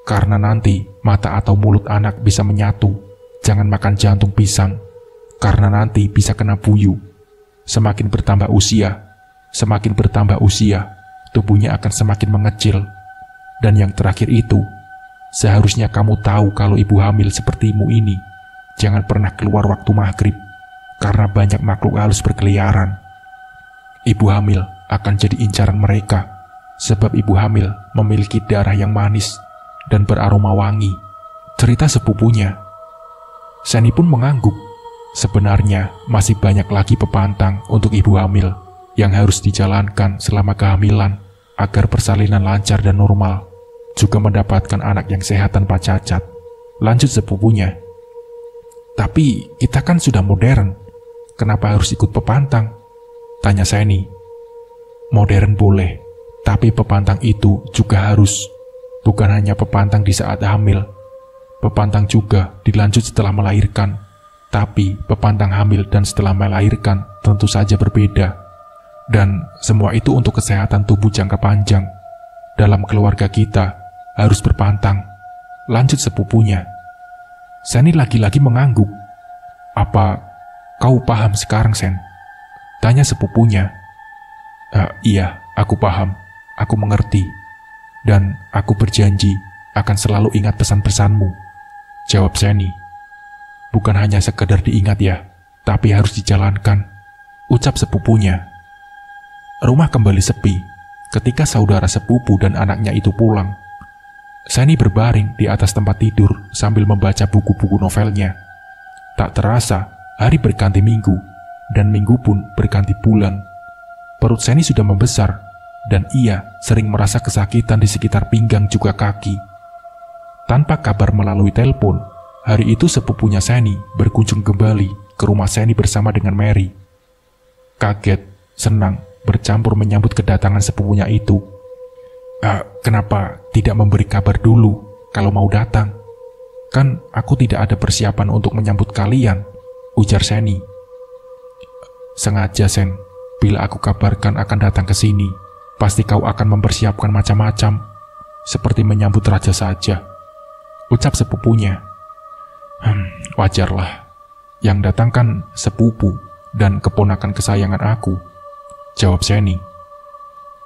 karena nanti mata atau mulut anak bisa menyatu. Jangan makan jantung pisang, karena nanti bisa kena buyu. Semakin bertambah usia, tubuhnya akan semakin mengecil. Dan yang terakhir itu, seharusnya kamu tahu kalau ibu hamil sepertimu ini, jangan pernah keluar waktu maghrib, karena banyak makhluk halus berkeliaran. Ibu hamil akan jadi incaran mereka, sebab ibu hamil memiliki darah yang manis dan beraroma wangi. Cerita sepupunya. Seni pun mengangguk. Sebenarnya masih banyak lagi pepantang untuk ibu hamil yang harus dijalankan selama kehamilan agar persalinan lancar dan normal, juga mendapatkan anak yang sehat tanpa cacat. Lanjut sepupunya. Tapi kita kan sudah modern, kenapa harus ikut pepantang? Tanya Seni. Modern boleh, tapi pepantang itu juga harus. Bukan hanya pepantang di saat hamil. Pepantang juga dilanjut setelah melahirkan. Tapi pepantang hamil dan setelah melahirkan tentu saja berbeda. Dan semua itu untuk kesehatan tubuh jangka panjang. Dalam keluarga kita harus berpantang. Lanjut sepupunya. Seni lagi-lagi mengangguk. Apa kau paham sekarang, Sen? Tanya sepupunya. Iya, aku paham. Aku mengerti. Dan aku berjanji akan selalu ingat pesan-pesanmu. Jawab Seni. Bukan hanya sekedar diingat ya, tapi harus dijalankan. Ucap sepupunya. Rumah kembali sepi ketika saudara sepupu dan anaknya itu pulang. Seni berbaring di atas tempat tidur sambil membaca buku-buku novelnya. Tak terasa, hari berganti minggu, dan minggu pun berganti bulan. Perut Seni sudah membesar, dan ia sering merasa kesakitan di sekitar pinggang juga kaki. Tanpa kabar melalui telepon, hari itu sepupunya Seni berkunjung kembali ke rumah Seni bersama dengan Mary. Kaget, senang, bercampur menyambut kedatangan sepupunya itu. Kenapa tidak memberi kabar dulu kalau mau datang? Kan aku tidak ada persiapan untuk menyambut kalian, ujar Seni. Sengaja, Sen. Bila aku kabarkan akan datang ke sini, pasti kau akan mempersiapkan macam-macam, seperti menyambut raja saja, ucap sepupunya. Wajarlah. Yang datang kan sepupu dan keponakan kesayangan aku, jawab Seni.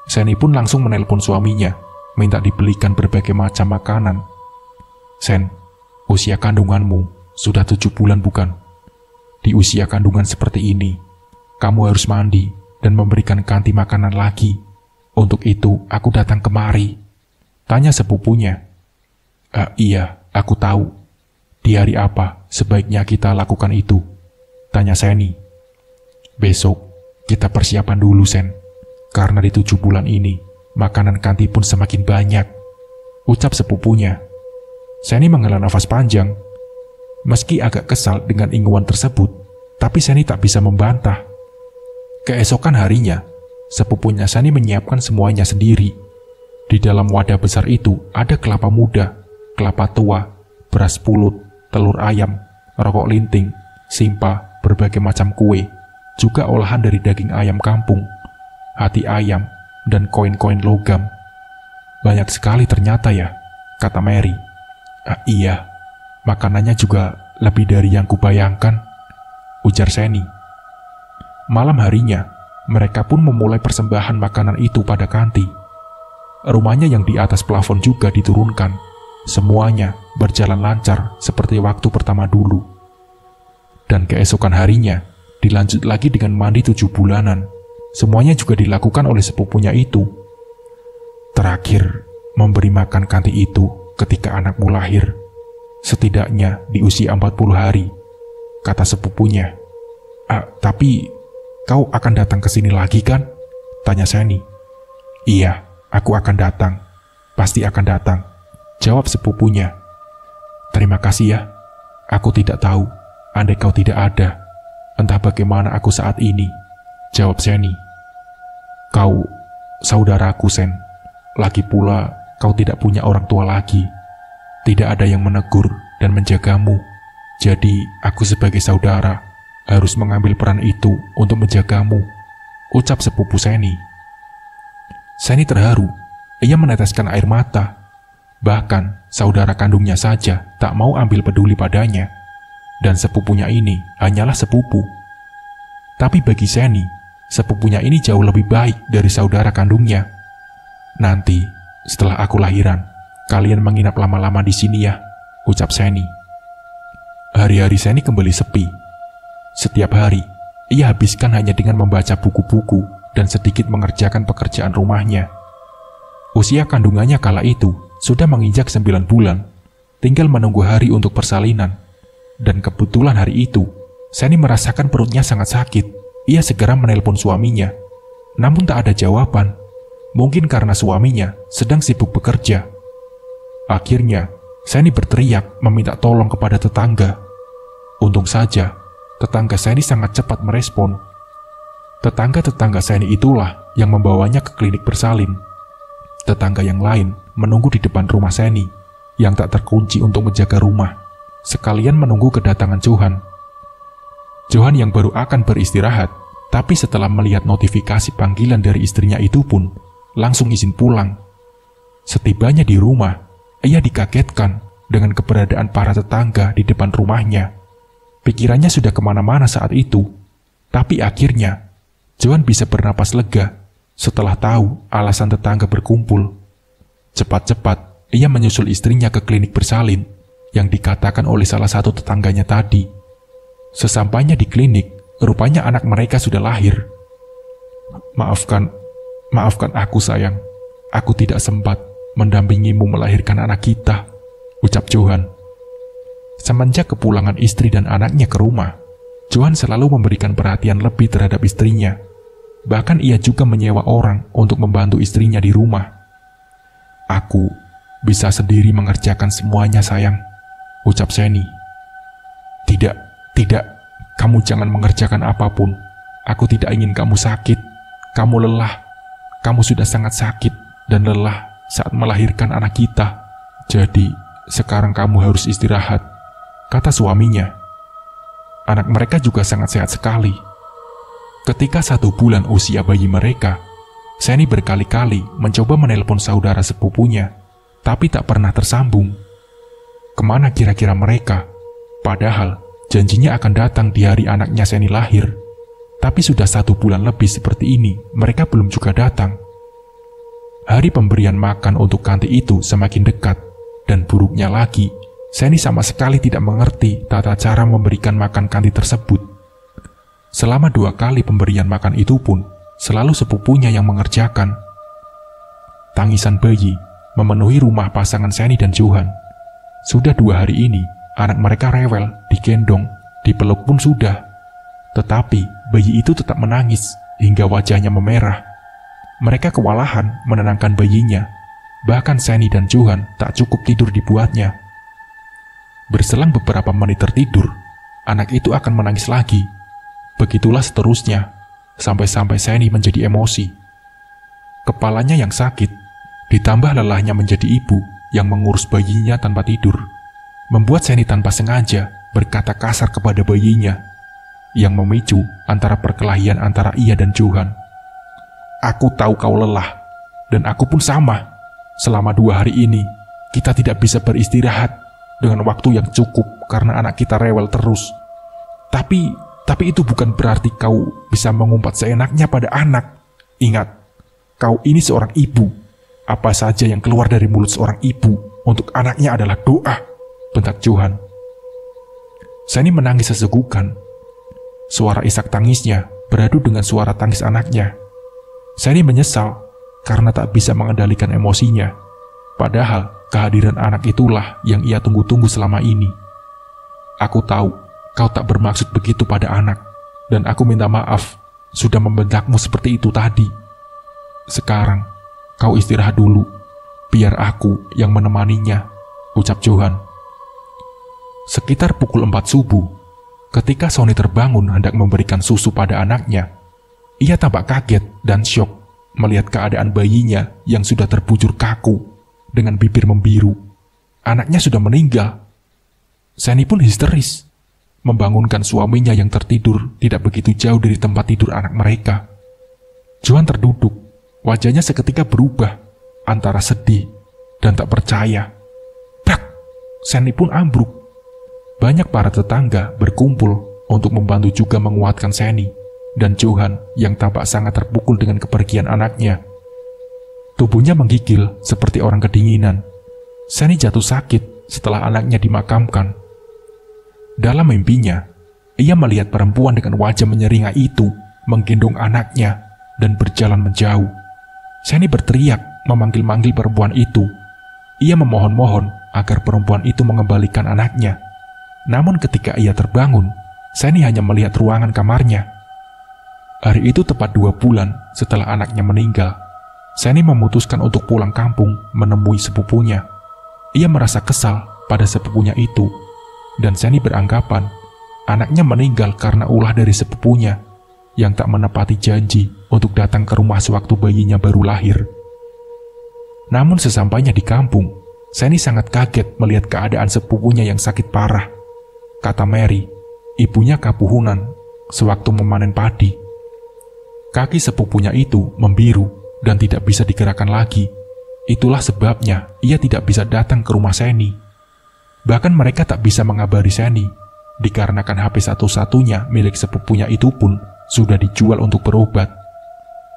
Seni pun langsung menelpon suaminya, minta dibelikan berbagai macam makanan. Sen, usia kandunganmu sudah 7 bulan bukan? Di usia kandungan seperti ini, kamu harus mandi dan memberikan ganti makanan lagi. Untuk itu aku datang kemari, tanya sepupunya. Iya, aku tahu. Di hari apa sebaiknya kita lakukan itu? Tanya Seni. Besok kita persiapan dulu, Sen. Karena di 7 bulan ini, makanan kanti pun semakin banyak, ucap sepupunya. Seni menghela nafas panjang. Meski agak kesal dengan ingguan tersebut, tapi Seni tak bisa membantah. Keesokan harinya, sepupunya Seni menyiapkan semuanya sendiri. Di dalam wadah besar itu ada kelapa muda, kelapa tua, beras pulut, telur ayam, rokok linting, simpa, berbagai macam kue, juga olahan dari daging ayam kampung, hati ayam, dan koin-koin logam. Banyak sekali ternyata ya, kata Mary. Iya, makanannya juga lebih dari yang kubayangkan, ujar Seni. Malam harinya, mereka pun memulai persembahan makanan itu pada Kanti. Rumahnya yang di atas plafon juga diturunkan. Semuanya berjalan lancar seperti waktu pertama dulu. Dan keesokan harinya, dilanjut lagi dengan mandi 7 bulanan. Semuanya juga dilakukan oleh sepupunya itu. Terakhir, memberi makan Kanti itu ketika anakmu lahir. Setidaknya di usia 40 hari, kata sepupunya. Tapi kau akan datang ke sini lagi kan? Tanya Seni. Iya, aku akan datang. Pasti akan datang, jawab sepupunya. Terima kasih ya. Aku tidak tahu, andai kau tidak ada, entah bagaimana aku saat ini, jawab Seni. Kau saudaraku, Sen. Lagi pula, kau tidak punya orang tua lagi. Tidak ada yang menegur dan menjagamu. Jadi, aku sebagai saudara harus mengambil peran itu untuk menjagamu, ucap sepupu Seni. Seni terharu, ia meneteskan air mata. Bahkan saudara kandungnya saja tak mau ambil peduli padanya. Dan sepupunya ini hanyalah sepupu. Tapi bagi Seni, sepupunya ini jauh lebih baik dari saudara kandungnya. Nanti, setelah aku lahiran, kalian menginap lama-lama di sini ya, ucap Seni. Hari-hari Seni kembali sepi. Setiap hari, ia habiskan hanya dengan membaca buku-buku dan sedikit mengerjakan pekerjaan rumahnya. Usia kandungannya kala itu sudah menginjak 9 bulan, tinggal menunggu hari untuk persalinan. Dan kebetulan hari itu, Seni merasakan perutnya sangat sakit. Ia segera menelpon suaminya. Namun tak ada jawaban. Mungkin karena suaminya sedang sibuk bekerja. Akhirnya, Seni berteriak meminta tolong kepada tetangga. Untung saja, tetangga Seni sangat cepat merespon. Tetangga-tetangga Seni itulah yang membawanya ke klinik bersalin. Tetangga yang lain menunggu di depan rumah Seni, yang tak terkunci untuk menjaga rumah, sekalian menunggu kedatangan Johan. Johan yang baru akan beristirahat, tapi setelah melihat notifikasi panggilan dari istrinya itu pun, langsung izin pulang. Setibanya di rumah, ia dikagetkan dengan keberadaan para tetangga di depan rumahnya. Pikirannya sudah kemana-mana saat itu, tapi akhirnya Johan bisa bernapas lega setelah tahu alasan tetangga berkumpul. Cepat-cepat ia menyusul istrinya ke klinik bersalin yang dikatakan oleh salah satu tetangganya tadi. Sesampainya di klinik, rupanya anak mereka sudah lahir. Maafkan aku sayang, aku tidak sempat mendampingimu melahirkan anak kita, ucap Johan. Semenjak kepulangan istri dan anaknya ke rumah, Johan selalu memberikan perhatian lebih terhadap istrinya. Bahkan ia juga menyewa orang untuk membantu istrinya di rumah. Aku bisa sendiri mengerjakan semuanya sayang, ucap Seni. Tidak, kamu jangan mengerjakan apapun. Aku tidak ingin kamu sakit. Kamu lelah. Kamu sudah sangat sakit dan lelah saat melahirkan anak kita. Jadi, sekarang kamu harus istirahat, kata suaminya. Anak mereka juga sangat sehat sekali. Ketika 1 bulan usia bayi mereka, Seni berkali-kali mencoba menelpon saudara sepupunya, tapi tak pernah tersambung. Kemana kira-kira mereka? Padahal janjinya akan datang di hari anaknya Seni lahir. Tapi sudah 1 bulan lebih seperti ini, mereka belum juga datang. Hari pemberian makan untuk Kanti itu semakin dekat, dan buruknya lagi, Seni sama sekali tidak mengerti tata cara memberikan makan Kanti tersebut. Selama 2 kali pemberian makan itu pun, selalu sepupunya yang mengerjakan. Tangisan bayi memenuhi rumah pasangan Seni dan Johan. Sudah 2 hari ini, anak mereka rewel, digendong, dipeluk pun sudah. Tetapi bayi itu tetap menangis hingga wajahnya memerah. Mereka kewalahan menenangkan bayinya. Bahkan Seni dan Johan tak cukup tidur dibuatnya. Berselang beberapa menit tertidur, anak itu akan menangis lagi. Begitulah seterusnya, sampai-sampai Seni menjadi emosi. Kepalanya yang sakit, ditambah lelahnya menjadi ibu yang mengurus bayinya tanpa tidur, membuat Seni tanpa sengaja berkata kasar kepada bayinya, yang memicu antara perkelahian antara ia dan Johan. Aku tahu kau lelah, dan aku pun sama. Selama 2 hari ini, kita tidak bisa beristirahat dengan waktu yang cukup karena anak kita rewel terus. Tapi Tapi itu bukan berarti kau bisa mengumpat seenaknya pada anak. Ingat, kau ini seorang ibu. Apa saja yang keluar dari mulut seorang ibu untuk anaknya adalah doa, bentak Johan. Seni menangis sesegukan. Suara isak tangisnya beradu dengan suara tangis anaknya. Seni menyesal karena tak bisa mengendalikan emosinya. Padahal kehadiran anak itulah yang ia tunggu-tunggu selama ini. Aku tahu kau tak bermaksud begitu pada anak, dan aku minta maaf sudah membentakmu seperti itu tadi. Sekarang kau istirahat dulu, biar aku yang menemaninya, ucap Johan. Sekitar pukul 4 subuh, ketika Sony terbangun hendak memberikan susu pada anaknya, ia tampak kaget dan syok melihat keadaan bayinya yang sudah terbujur kaku dengan bibir membiru. Anaknya sudah meninggal. Seni pun histeris, membangunkan suaminya yang tertidur tidak begitu jauh dari tempat tidur anak mereka. Johan terduduk, wajahnya seketika berubah antara sedih dan tak percaya. Brak! Seni pun ambruk. Banyak para tetangga berkumpul untuk membantu juga menguatkan Seni dan Johan yang tampak sangat terpukul dengan kepergian anaknya. Tubuhnya menggigil seperti orang kedinginan. Seni jatuh sakit setelah anaknya dimakamkan. Dalam mimpinya, ia melihat perempuan dengan wajah menyeringai itu menggendong anaknya dan berjalan menjauh. Seni berteriak memanggil-manggil perempuan itu. Ia memohon-mohon agar perempuan itu mengembalikan anaknya. Namun ketika ia terbangun, Seni hanya melihat ruangan kamarnya. Hari itu tepat 2 bulan setelah anaknya meninggal. Seni memutuskan untuk pulang kampung menemui sepupunya. Ia merasa kesal pada sepupunya itu, dan Seni beranggapan anaknya meninggal karena ulah dari sepupunya yang tak menepati janji untuk datang ke rumah sewaktu bayinya baru lahir. Namun sesampainya di kampung, Seni sangat kaget melihat keadaan sepupunya yang sakit parah. Kata Mary, ibunya kapuhunan sewaktu memanen padi. Kaki sepupunya itu membiru dan tidak bisa digerakkan lagi. Itulah sebabnya ia tidak bisa datang ke rumah Seni. Bahkan mereka tak bisa mengabari Seni, dikarenakan HP satu-satunya milik sepupunya itu pun sudah dijual untuk berobat.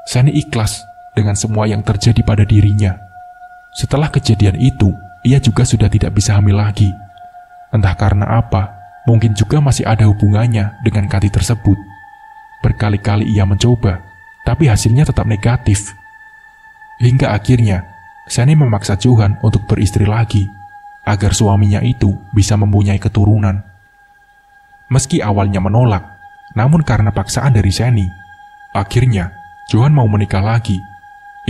Seni ikhlas dengan semua yang terjadi pada dirinya. Setelah kejadian itu, ia juga sudah tidak bisa hamil lagi. Entah karena apa, mungkin juga masih ada hubungannya dengan Kati tersebut. Berkali-kali ia mencoba, tapi hasilnya tetap negatif. Hingga akhirnya, Seni memaksa Johan untuk beristri lagi, agar suaminya itu bisa mempunyai keturunan. Meski awalnya menolak, namun karena paksaan dari Seni, akhirnya Johan mau menikah lagi.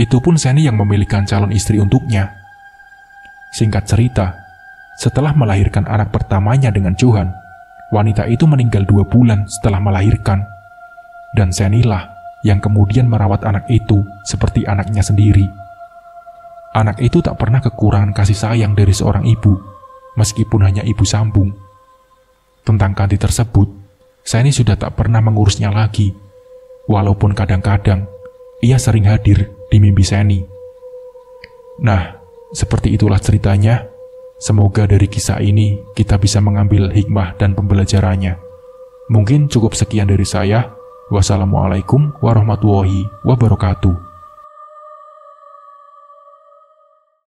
Itu pun Seni yang memilihkan calon istri untuknya. Singkat cerita, setelah melahirkan anak pertamanya dengan Johan, wanita itu meninggal 2 bulan setelah melahirkan. Dan Seni lah yang kemudian merawat anak itu seperti anaknya sendiri. Anak itu tak pernah kekurangan kasih sayang dari seorang ibu, meskipun hanya ibu sambung. Tentang Kati tersebut, Seni sudah tak pernah mengurusnya lagi, walaupun kadang-kadang ia sering hadir di mimpi Seni. Nah, seperti itulah ceritanya. Semoga dari kisah ini kita bisa mengambil hikmah dan pembelajarannya. Mungkin cukup sekian dari saya. Wassalamualaikum warahmatullahi wabarakatuh.